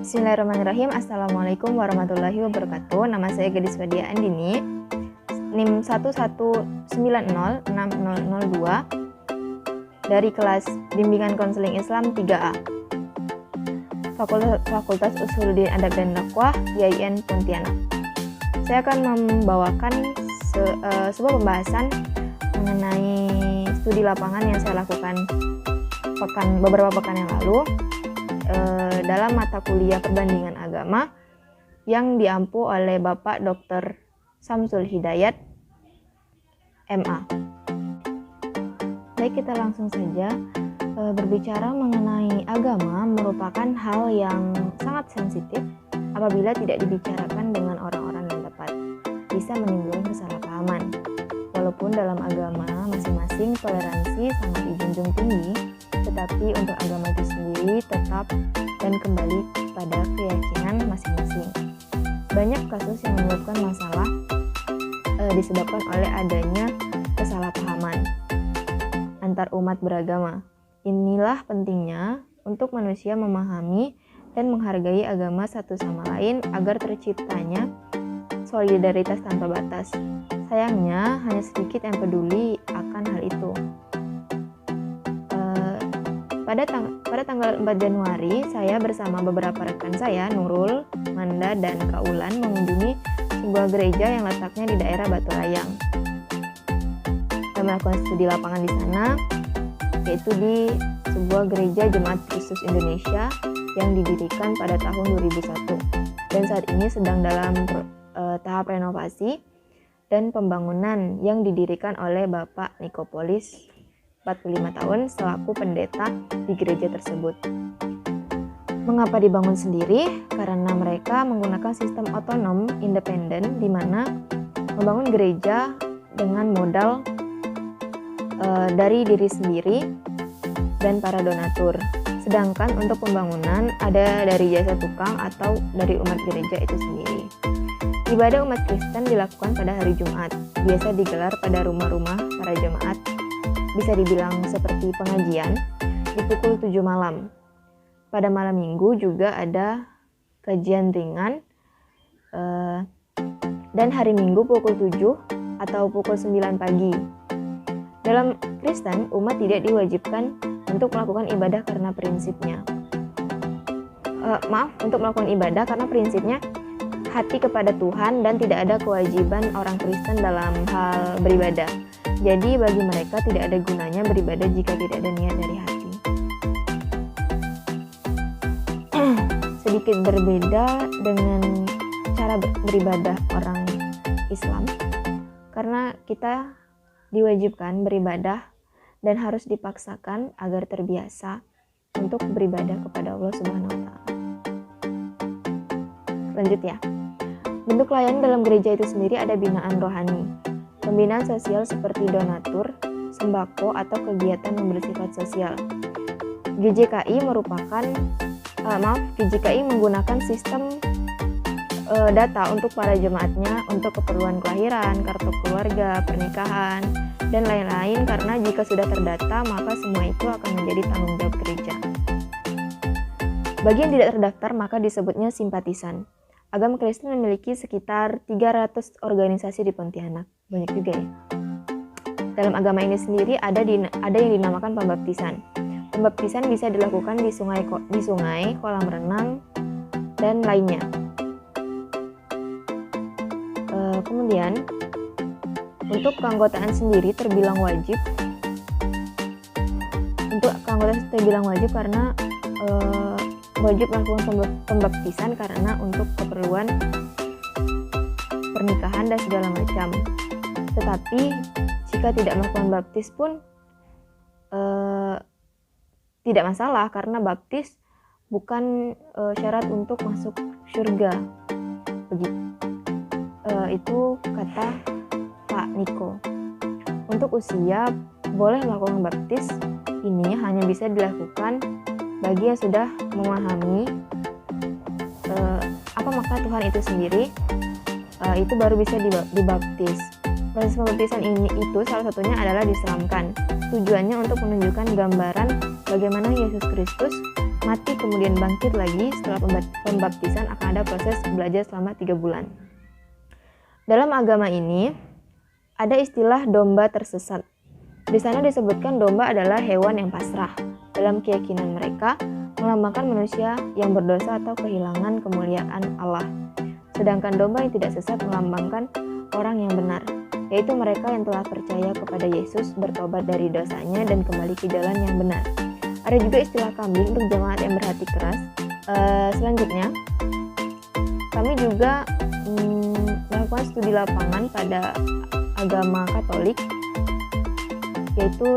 Bismillahirrahmanirrahim. Assalamualaikum warahmatullahi wabarakatuh. Nama saya Gadis Wadia Andini, NIM 11906002 dari kelas Bimbingan Konseling Islam 3A, Fakultas Usuluddin Adab dan Dakwah YIN Pontianak. Saya akan membawakan sebuah pembahasan mengenai studi lapangan yang saya lakukan beberapa pekan yang lalu dalam mata kuliah perbandingan agama yang diampu oleh Bapak Dr. Samsul Hidayat, MA. Baik, kita langsung saja. Berbicara mengenai agama merupakan hal yang sangat sensitif apabila tidak dibicarakan dengan orang-orang yang tepat. Bisa menimbulkan kesalahpahaman. Walaupun dalam agama masing-masing toleransi sangat dijunjung tinggi, tetapi untuk agama itu sendiri tetap dan kembali pada keyakinan masing-masing. Banyak kasus yang menyebabkan masalah disebabkan oleh adanya kesalahpahaman antar umat beragama. Inilah pentingnya untuk manusia memahami dan menghargai agama satu sama lain agar terciptanya solidaritas tanpa batas. Sayangnya, hanya sedikit yang peduli akan hal itu. Pada tanggal 4 Januari, saya bersama beberapa rekan saya, Nurul, Manda, dan Kaulan, mengunjungi sebuah gereja yang letaknya di daerah Batu Layang. Kita melakukan studi lapangan di sana, yaitu di sebuah gereja Jemaat Kristus Indonesia yang didirikan pada tahun 2001 dan saat ini sedang dalam tahap renovasi dan pembangunan yang didirikan oleh Bapak Nikopolis, 45 tahun, selaku pendeta di gereja tersebut. Mengapa dibangun sendiri? Karena mereka menggunakan sistem otonom independen di mana membangun gereja dengan modal dari diri sendiri dan para donatur. Sedangkan untuk pembangunan ada dari jasa tukang atau dari umat gereja itu sendiri. Ibadah umat Kristen dilakukan pada hari Jumat, biasa digelar pada rumah-rumah para jemaat, bisa dibilang seperti pengajian, di pukul 7 malam. Pada malam minggu juga ada kajian ringan, dan hari Minggu pukul 7 atau pukul 9 pagi. Dalam Kristen, umat tidak diwajibkan untuk melakukan ibadah karena prinsipnya. Untuk melakukan ibadah karena prinsipnya hati kepada Tuhan dan tidak ada kewajiban orang Kristen dalam hal beribadah. Jadi bagi mereka tidak ada gunanya beribadah jika tidak ada niat dari hati. Sedikit berbeda dengan cara beribadah orang Islam, karena kita diwajibkan beribadah dan harus dipaksakan agar terbiasa untuk beribadah kepada Allah Subhanahu wa Ta'ala. Lanjut ya. Bentuk layanan dalam gereja itu sendiri ada binaan rohani, pembinaan sosial seperti donatur, sembako, atau kegiatan yang bersifat sosial. GJKI menggunakan sistem data untuk para jemaatnya untuk keperluan kelahiran, kartu keluarga, pernikahan, dan lain-lain, karena jika sudah terdata maka semua itu akan menjadi tanggung jawab gereja. Bagi yang tidak terdaftar maka disebutnya simpatisan. Agama Kristen memiliki sekitar 300 organisasi di Pontianak. Banyak juga ya. Dalam agama ini sendiri ada yang dinamakan pembaptisan. Pembaptisan bisa dilakukan di sungai, kolam renang, dan lainnya. Kemudian untuk keanggotaan sendiri terbilang wajib. Untuk keanggotaan terbilang wajib karena wajib melakukan pembaptisan karena untuk keperluan pernikahan dan segala macam. Tetapi jika tidak melakukan baptis pun tidak masalah, karena baptis bukan syarat untuk masuk surga. Begitu. Itu kata Pak Niko. Untuk usia boleh melakukan baptis ini hanya bisa dilakukan bagi yang sudah memahami apa makna Tuhan itu sendiri, itu baru bisa dibaptis. Proses pembaptisan itu salah satunya adalah diselamkan. Tujuannya untuk menunjukkan gambaran bagaimana Yesus Kristus mati kemudian bangkit lagi setelah pembaptisan, akan ada proses belajar selama 3 bulan. Dalam agama ini ada istilah domba tersesat. Di sana disebutkan domba adalah hewan yang pasrah. Dalam keyakinan mereka, melambangkan manusia yang berdosa atau kehilangan kemuliaan Allah. Sedangkan domba yang tidak sesat melambangkan orang yang benar, yaitu mereka yang telah percaya kepada Yesus, bertobat dari dosanya, dan kembali ke jalan yang benar. Ada juga istilah kambing untuk jemaat yang berhati keras. Selanjutnya, kami juga melakukan studi lapangan pada agama Katolik, yaitu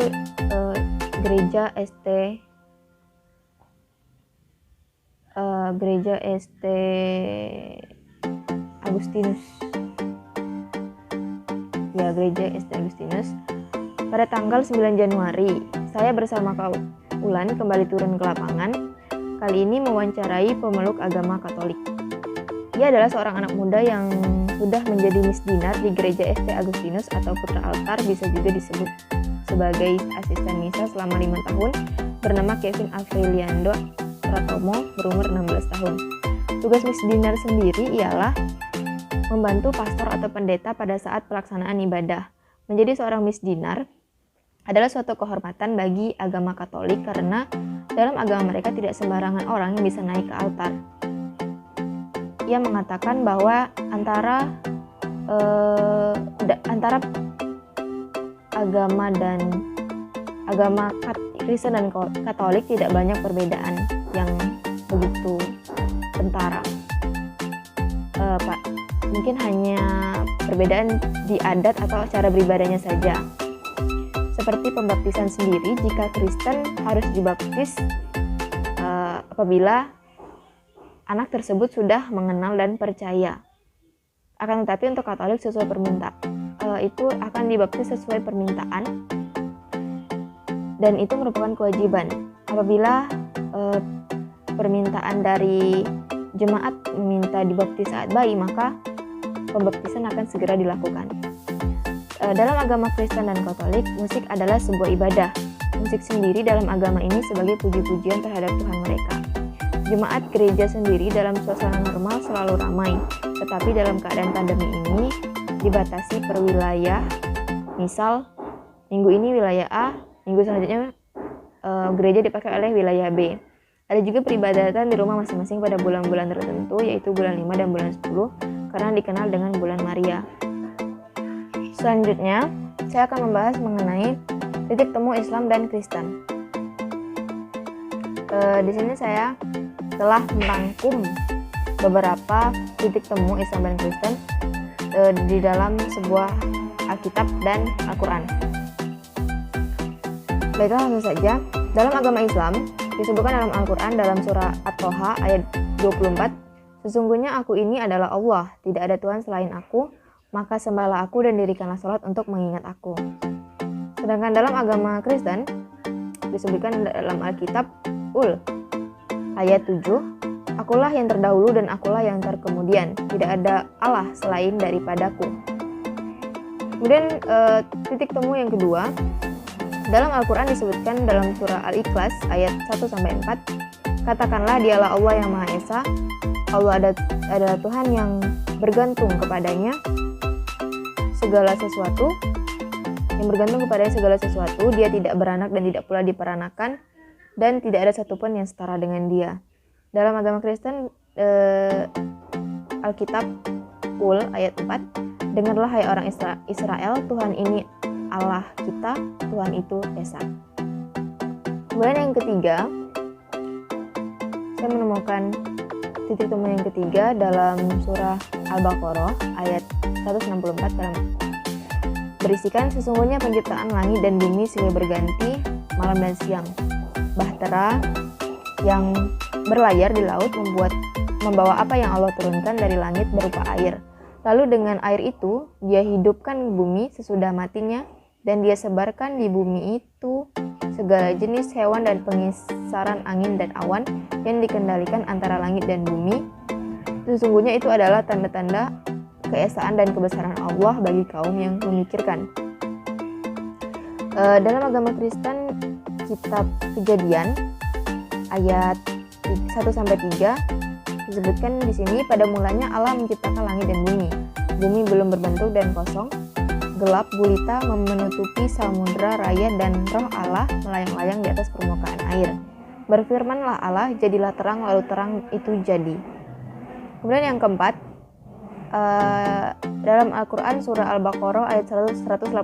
Gereja ST Agustinus. Ya, Gereja ST Agustinus. Pada tanggal 9 Januari, saya bersama Ulan kembali turun ke lapangan. Kali ini mewawancarai pemeluk agama Katolik. Dia adalah seorang anak muda yang sudah menjadi misdinar di Gereja ST Agustinus atau Putra Altar, bisa juga disebut sebagai asisten misa selama 5 tahun, bernama Kevin Afriliando Pratomo, berumur 16 tahun. Tugas misdinar sendiri ialah membantu pastor atau pendeta pada saat pelaksanaan ibadah. Menjadi seorang misdinar adalah suatu kehormatan bagi agama Katolik karena dalam agama mereka tidak sembarangan orang yang bisa naik ke altar. Ia mengatakan bahwa antara agama Kristen dan Katolik tidak banyak perbedaan yang begitu kentara. Mungkin hanya perbedaan di adat atau cara beribadahnya saja. Seperti pembaptisan sendiri, jika Kristen harus dibaptis apabila anak tersebut sudah mengenal dan percaya. Akan tetapi untuk Katolik sesuai itu akan dibaptis sesuai permintaan, dan itu merupakan kewajiban. Apabila permintaan dari jemaat meminta dibaptis saat bayi, maka pembaptisan akan segera dilakukan. Dalam agama Kristen dan Katolik, musik adalah sebuah ibadah. Musik sendiri dalam agama ini sebagai puji-pujian terhadap Tuhan mereka. Jemaat gereja sendiri dalam suasana normal selalu ramai, tetapi dalam keadaan pandemi ini dibatasi per wilayah. Misal, minggu ini wilayah A, minggu selanjutnya gereja dipakai oleh wilayah B. Ada juga peribadatan di rumah masing-masing pada bulan-bulan tertentu, yaitu bulan 5 dan bulan 10, karena dikenal dengan bulan Maria. Selanjutnya, saya akan membahas mengenai titik temu Islam dan Kristen. Di sini saya telah merangkum beberapa titik temu Islam dan Kristen di dalam sebuah Alkitab dan Al-Quran. Baiklah, langsung saja. Dalam agama Islam, disebutkan dalam Al-Quran dalam surah At-Toha ayat 24, "Sesungguhnya aku ini adalah Allah, tidak ada Tuhan selain aku, maka sembahlah aku dan dirikanlah sholat untuk mengingat aku." Sedangkan dalam agama Kristen disebutkan dalam Alkitab ayat 7, "Akulah yang terdahulu dan akulah yang terkemudian, tidak ada Allah selain daripadaku." Kemudian titik temu yang kedua, dalam Al-Quran disebutkan dalam surah Al-Ikhlas ayat 1-4, "Katakanlah dialah Allah yang Maha Esa, Allah adalah Tuhan yang bergantung kepadanya segala sesuatu, dia tidak beranak dan tidak pula diperanakan, dan tidak ada satupun yang setara dengan dia." Dalam agama Kristen Alkitab ayat 4, "Dengarlah hai orang Israel, Tuhan ini Allah kita, Tuhan itu Esa." Kemudian yang ketiga, saya menemukan titik temu yang ketiga dalam surah Al-Baqarah ayat 164 berisikan, "Sesungguhnya penciptaan langit dan bumi silih berganti malam dan siang. Bahtera yang berlayar di laut membawa apa yang Allah turunkan dari langit berupa air. Lalu dengan air itu dia hidupkan bumi sesudah matinya, dan dia sebarkan di bumi itu segala jenis hewan dan pengisaran angin dan awan yang dikendalikan antara langit dan bumi. Sesungguhnya itu adalah tanda-tanda keesaan dan kebesaran Allah bagi kaum yang memikirkan." Dalam agama Kristen, kitab Kejadian ayat 1-3 disebutkan di sini, pada mulanya Allah menciptakan langit dan bumi. Bumi belum berbentuk dan kosong, gelap gulita menutupi samudra raya dan roh Allah melayang-layang di atas permukaan air. Berfirmanlah Allah, jadilah terang, lalu terang itu jadi. Kemudian yang keempat, dalam Al-Quran surah Al-Baqarah ayat 187,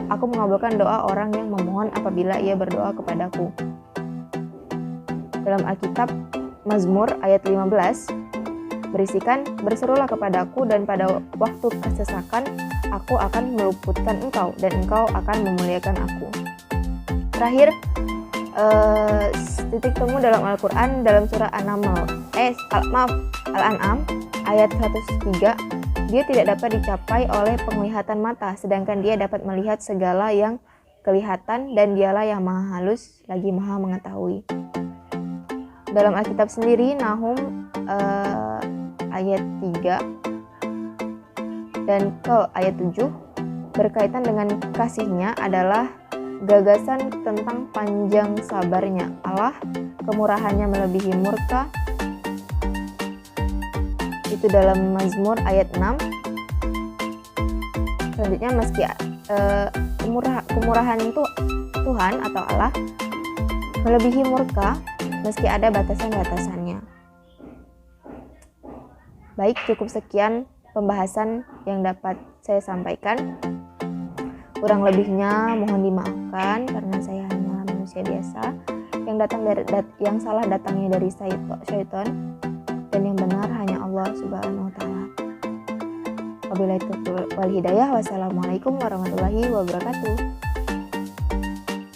aku mengabulkan doa orang yang memohon apabila ia berdoa kepadaku. Dalam Alkitab Mazmur ayat 15 berisikan, berserulah kepadaku dan pada waktu kesesakan aku akan meluputkan engkau dan engkau akan memuliakan aku. Terakhir, titik temu dalam Al-Quran dalam surah Al-An'am ayat 103, dia tidak dapat dicapai oleh penglihatan mata, sedangkan dia dapat melihat segala yang kelihatan dan dialah yang maha halus lagi maha mengetahui. Dalam Alkitab sendiri, Nahum ayat 3 dan ke ayat 7 berkaitan dengan kasihnya adalah gagasan tentang panjang sabarnya Allah, kemurahannya melebihi murka. Itu dalam Mazmur ayat 6. Selanjutnya, meski kemurahan itu Tuhan atau Allah melebihi murka, meski ada batasan-batasannya. Baik, cukup sekian pembahasan yang dapat saya sampaikan. Kurang lebihnya mohon dimaafkan karena saya hanyalah manusia biasa yang salah datangnya dari syaitan dan yang benar hanya Allah Subhanahu wa taala. Wabillahi taufiq wal hidayah. Wassalamualaikum warahmatullahi wabarakatuh.